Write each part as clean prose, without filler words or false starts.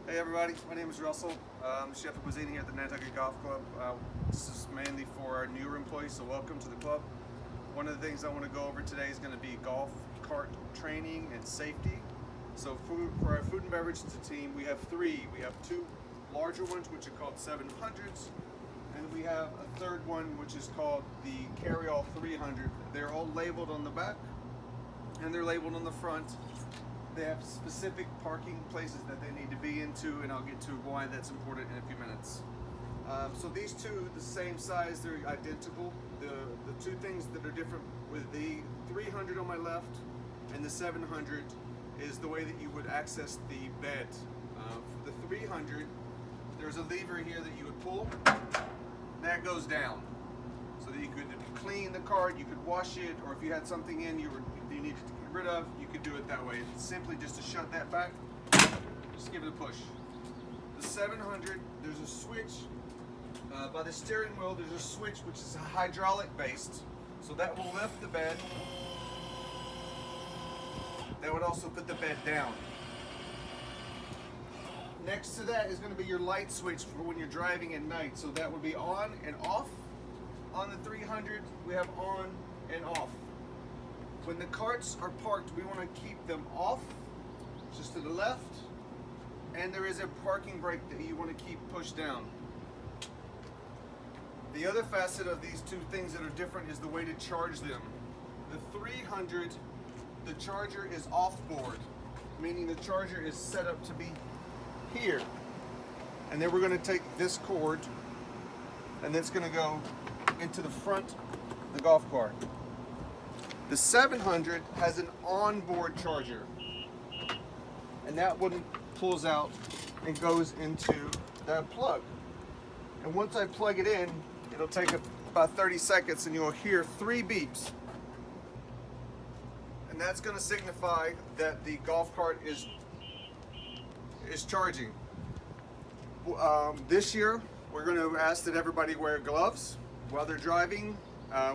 Hey everybody, my name is Russell. I'm chef of cuisine here at the Nantucket Golf Club. This is mainly for our newer employees, so welcome to the club. One of the things I want to go over today is going to be golf cart training and safety. So for our food and beverage team, we have three. We have two larger ones, which are called 700s, and we have a third one, which is called the Carry-All 300. They're all labeled on the back, and they're labeled on the front. They have specific parking places that they need to be into, and I'll get to why that's important in a few minutes. So these two, the same size, they're identical. The two things that are different with the 300 on my left and the 700 is the way that you would access the bed. For the 300, there's a lever here that you would pull. That goes down, so that you could clean the cart, you could wash it, or if you had something in you needed to get rid of, you could do it that way. It's simply just to shut that back, just give it a push. The 700, there's a switch by the steering wheel. There's a switch which is hydraulic based, so that will lift the bed. That would also put the bed down. Next to that is going to be your light switch for when you're driving at night, so that would be on and off. On the 300, we have on and off. When the carts are parked, we want to keep them off, just to the left, and there is a parking brake that you want to keep pushed down. The other facet of these two things that are different is the way to charge them. The 300, the charger is off-board, meaning the charger is set up to be here. And then we're going to take this cord, and it's going to go into the front of the golf cart. The 700 has an onboard charger, and that one pulls out and goes into that plug. And once I plug it in, it'll take about 30 seconds and you'll hear 3 beeps. And that's going to signify that the golf cart is charging. This year, we're going to ask that everybody wear gloves while they're driving.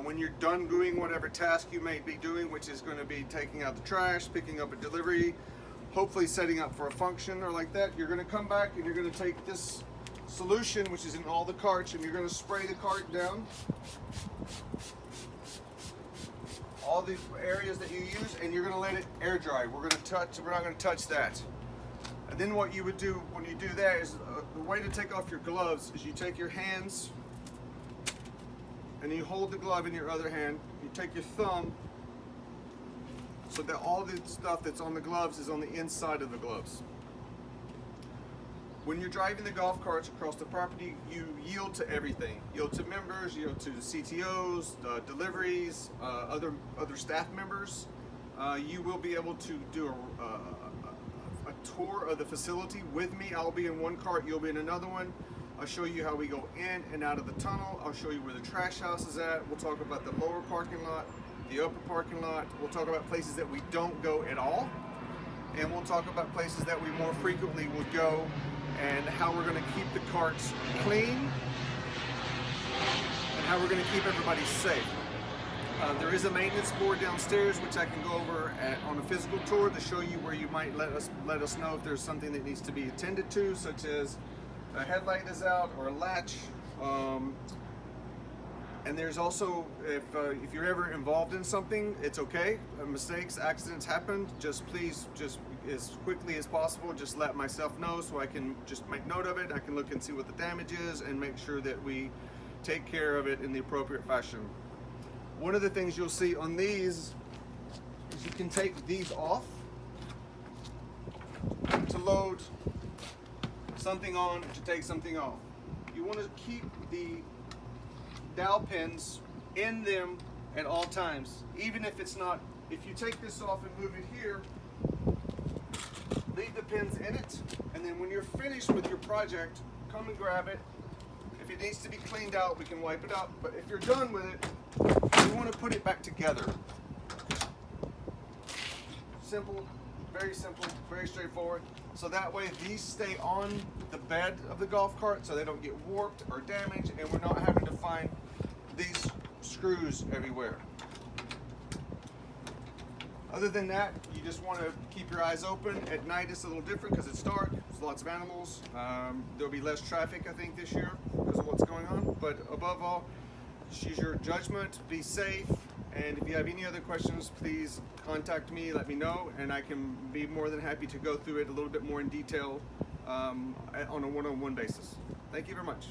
When you're done doing whatever task you may be doing, which is going to be taking out the trash, picking up a delivery, hopefully setting up for a function or like that, you're going to come back and you're going to take this solution, which is in all the carts, and you're going to spray the cart down, all the areas that you use, and you're going to let it air dry. We're not going to touch that. And then what you would do when you do that is the way to take off your gloves is you take your hands and you hold the glove in your other hand. You take your thumb so that all the stuff that's on the gloves is on the inside of the gloves. When you're driving the golf carts across the property, you yield to everything. Yield to members, yield to the CTOs, deliveries, other staff members. You will be able to do a tour of the facility with me. I'll be in one cart, you'll be in another one. I'll show you how we go in and out of the tunnel. I'll show you where the trash house is at. We'll talk about the lower parking lot, the upper parking lot. We'll talk about places that we don't go at all. And we'll talk about places that we more frequently would go and how we're going to keep the carts clean and how we're going to keep everybody safe. There is a maintenance board downstairs which I can go over on a physical tour to show you where you might let us know if there's something that needs to be attended to, such as a headlight is out or a latch. And there's also, if you're ever involved in something, it's okay. Mistakes, accidents happen. Please, as quickly as possible, just let myself know so I can just make note of it. I can look and see what the damage is and make sure that we take care of it in the appropriate fashion. One of the things you'll see on these is you can take these off to load something on, to take something off. You want to keep the dowel pins in them at all times, even if it's not. If you take this off and move it here, leave the pins in it, and then when you're finished with your project, come and grab it. If it needs to be cleaned out, we can wipe it out, but if you're done with it, you want to put it back together. Simple, very straightforward. So that way these stay on the bed of the golf cart so they don't get warped or damaged, and we're not having to find these screws everywhere. Other than that, you just want to keep your eyes open. At night it's a little different because it's dark, there's lots of animals. There'll be less traffic, I think, this year because of what's going on. But above all, just use your judgment, be safe, and if you have any other questions, please contact me, let me know, and I can be more than happy to go through it a little bit more in detail on a one-on-one basis. Thank you very much.